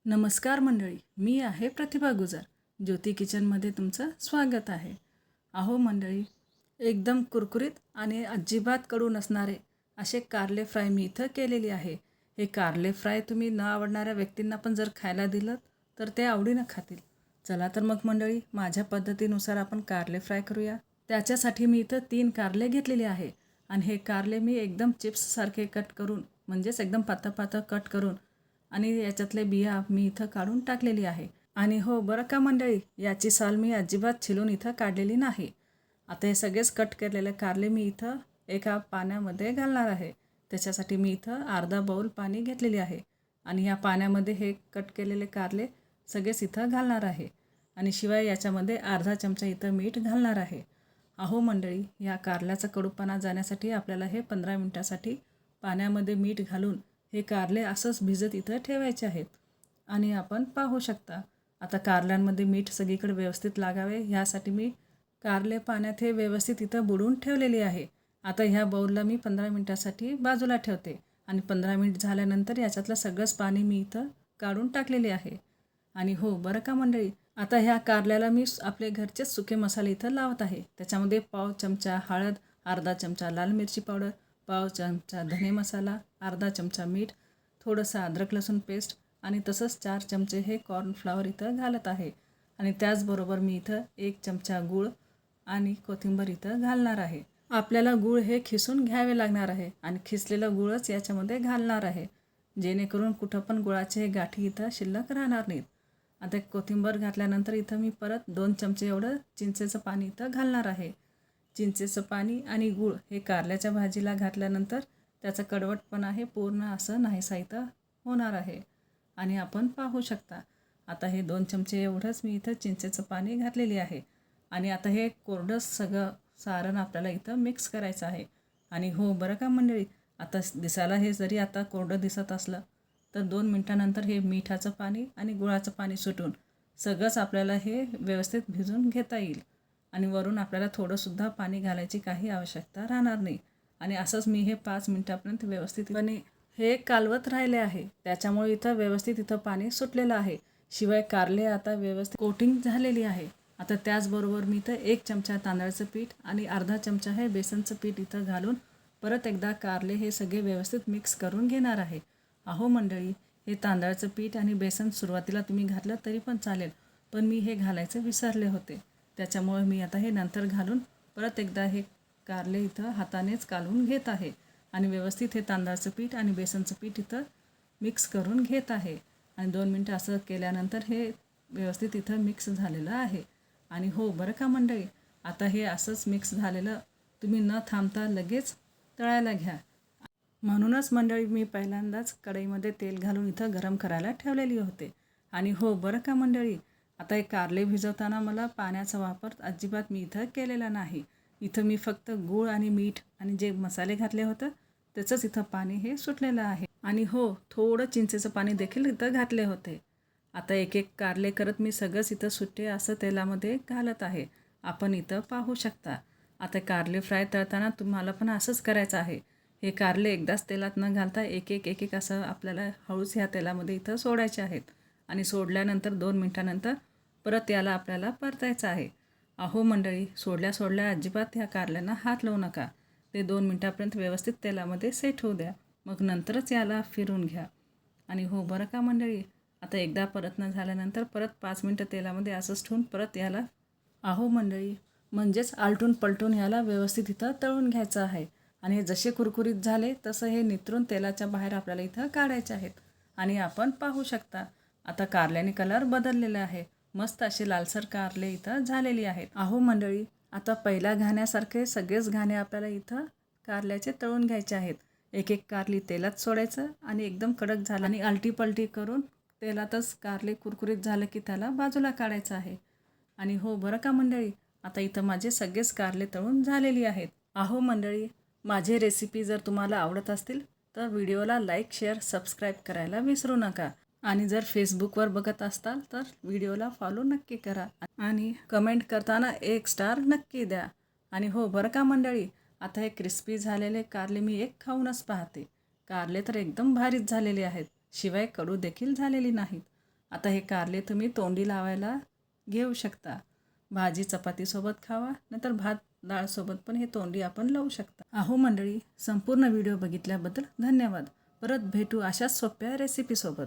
नमस्कार मंडळी, मी आहे प्रतिभा गुजर. ज्योती किचनमध्ये तुमचं स्वागत आहे. अहो मंडळी, एकदम कुरकुरीत आणि अजिबात कडू नसणारे असे कारले फ्राय मी इथं केलेली आहे. हे कारले फ्राय तुम्ही न आवडणाऱ्या व्यक्तींना पण जर खायला दिलं तर ते आवडीनं खातील. चला तर मग मंडळी, माझ्या पद्धतीनुसार आपण कारले फ्राय करूया. त्याच्यासाठी मी इथं 3 कारले घेतलेले आहे आणि हे कारले मी एकदम चिप्ससारखे कट करून, म्हणजेच एकदम पातळ पातळ कट करून आणि याच्यातले बिया मी इथं काढून टाकलेली आहे. आणि हो बरं का मंडळी, याची साल मी अजिबात छिलून इथं काढलेली नाही. आता हे सगळेच कट केलेले कारले मी इथं एका पाण्यामध्ये घालणार आहे. त्याच्यासाठी मी इथं अर्धा बाउल पाणी घेतलेली आहे आणि ह्या पाण्यामध्ये हे कट केलेले कारले सगळेच इथं घालणार आहे आणि शिवाय याच्यामध्ये अर्धा चमचा इथं मीठ घालणार आहे. अहो मंडळी, ह्या कारल्याचा कडूपणा जाण्यासाठी आपल्याला हे 15 मिनिटासाठी पाण्यामध्ये मीठ घालून हे कारले असंच भिजत इथं ठेवायचे आहेत. आणि आपण पाहू शकता, आता कारल्यांमध्ये मीठ सगळीकडे व्यवस्थित लागावे ह्यासाठी मी कारले पाण्यात हे व्यवस्थित इथं बुडवून ठेवलेली आहे. आता ह्या बाऊलला मी 15 मिनिटासाठी बाजूला ठेवते आणि 15 मिनिट झाल्यानंतर याच्यातलं सगळंच पाणी मी इथं काढून टाकलेले आहे. आणि हो बरं का मंडळी, आता ह्या कारल्याला मी आपले घरचेच सुके मसाले इथं लावत आहे. त्याच्यामध्ये पाव चमचा हळद, अर्धा चमचा लाल मिरची पावडर, पाव चमचा धने मसाला, अर्धा चमचा मीठ, थोडंसं अद्रक लसूण पेस्ट आणि तसंच 4 चमचे हे कॉर्नफ्लॉवर इथं घालत आहे. आणि त्याचबरोबर मी इथं 1 चमचा गूळ आणि कोथिंबीर इथं घालणार आहे. आपल्याला गूळ हे खिसून घ्यावे लागणार आहे आणि खिसलेलं गूळच याच्यामध्ये घालणार आहे, जेणेकरून कुठं पण गुळाचे हे गाठी इथं शिल्लक राहणार नाहीत. आता कोथिंबीर घातल्यानंतर इथं मी परत 2 चमचे एवढं चिंचेचं पाणी इथं घालणार आहे. चिंचेचं पाणी आणि गूळ हे कारल्याच्या भाजीला घातल्यानंतर त्याचं कडवटपणा हे पूर्ण असं नाहीसा इथं होणार आहे. आणि आपण पाहू शकता, आता हे 2 चमचे एवढंच मी इथं चिंचेचं पाणी घातलेली आहे. आणि आता हे कोरडं सगळं सारण आपल्याला इथं मिक्स करायचं आहे. आणि हो बरं का मंडळी, आता दिसायला हे जरी आता कोरडं दिसत असलं तर 2 मिनटानंतर हे मिठाचं पाणी आणि गुळाचं पाणी सुटून सगळंच आपल्याला हे व्यवस्थित भिजून घेता येईल. आणि वरून आपल्याला थोडंसुद्धा पाणी घालायची काही आवश्यकता राहणार नाही. आणि असंच मी हे 5 मिनटापर्यंत व्यवस्थितपणे हे कालवत राहिले आहे. त्याच्यामुळे इथं व्यवस्थित इथं पाणी सुटलेलं आहे. शिवाय कारले आता व्यवस्थित कोटिंग झालेली आहे. आता त्याचबरोबर मी इथं 1 चमचा तांदळाचं पीठ आणि अर्धा चमचा हे बेसनचं पीठ इथं घालून परत एकदा कारले हे सगळे व्यवस्थित मिक्स करून घेणार आहे. अहो मंडळी, हे तांदळाचं पीठ आणि बेसन सुरुवातीला तुम्ही घातलं तरी पण चालेल, पण मी हे घालायचं विसरले होते. त्याच्यामुळे मी आता हे नंतर घालून परत एकदा हे कारले इथं हातानेच कालवून घेत आहे आणि व्यवस्थित हे तांदळाचं पीठ आणि बेसनचं पीठ इथं मिक्स करून घेत आहे. आणि 2 मिनटं असं केल्यानंतर हे व्यवस्थित इथं मिक्स झालेलं आहे. आणि हो बरं का मंडळी, आता हे असंच मिक्स झालेलं तुम्ही न थांबता लगेच तळायला घ्या. म्हणूनच मंडळी मी पहिल्यांदाच कढईमध्ये तेल घालून इथं गरम करायला ठेवलेली होते. आणि हो बरं का मंडळी, आता हे कारले भिजवताना मला पाण्याचा वापर अजिबात मी इथं केलेला नाही. इथं मी फक्त गूळ आणि मीठ आणि जे मसाले घातले होतं त्याचंच इथं पाणी हे सुटलेलं आहे. आणि हो, थोडं चिंचेचं पाणी देखील इथं घातले होते. आता एक एक कारले करत मी सगळंच इथं सुट्टे असं तेलामध्ये घालत आहे. आपण इथं पाहू शकता. आता कारले फ्राय तळताना तुम्हाला पण असंच करायचं आहे. हे कारले एकदाच तेलात न घालता एक एक असं आपल्याला हळूच ह्या तेलामध्ये इथं सोडायचे आहेत. आणि सोडल्यानंतर 2 मिनटानंतर परत याला आपल्याला परतायचं आहे. अहो मंडळी, सोडल्या अजिबात ह्या कारल्यांना हात लावू नका. ते 2 मिनटापर्यंत व्यवस्थित तेलामध्ये सेट होऊ द्या, मग नंतरच याला फिरून घ्या. आणि हो बरं का मंडळी, आता एकदा परतणं झाल्यानंतर परत 5 मिनटं तेलामध्ये असंच ठेवून परत याला, अहो मंडळी, म्हणजेच आलटून पलटून याला व्यवस्थित इथं तळून घ्यायचं आहे. आणि जसे कुरकुरीत झाले तसं हे नितरून तेलाच्या बाहेर आपल्याला इथं काढायचे आहेत. आणि आपण पाहू शकता, आता कारल्याने कलर बदललेला आहे. मस्त असे लालसर कारले इथं झालेली आहेत. अहो मंडळी, आता पहिल्या घाण्यासारखे सगळेच घाणे आपल्याला इथं कारल्याचे तळून घ्यायचे आहेत. एक एक कारली तेलात सोडायचं आणि एकदम कडक झालं आणि आलटी पलटी करून तेलातच कारले कुरकुरीत झालं की त्याला बाजूला काढायचं आहे. आणि हो बरं का मंडळी, आता इथं माझे सगळेच कारले तळून झालेली आहेत. अहो मंडळी, माझे रेसिपी जर तुम्हाला आवडत असतील तर व्हिडिओला लाईक, शेअर, सबस्क्राईब करायला विसरू नका. आणि जर फेसबुकवर बघत असताल तर व्हिडिओला फॉलो नक्की करा आणि कमेंट करताना 1 स्टार नक्की द्या. आणि हो बरं का मंडळी, आता हे क्रिस्पी झालेले कारले मी एक खाऊनच पाहते. कारले तर एकदम भारीच झालेले आहेत, शिवाय कडू देखील झालेली नाहीत. आता हे कारले तुम्ही तोंडी लावायला घेऊ शकता. भाजी चपातीसोबत खावा, नाहीतर भात डाळसोबत पण हे तोंडी आपण लावू शकता. अहो मंडळी, संपूर्ण व्हिडिओ बघितल्याबद्दल धन्यवाद. परत भेटू अशाच सोप्या रेसिपीसोबत.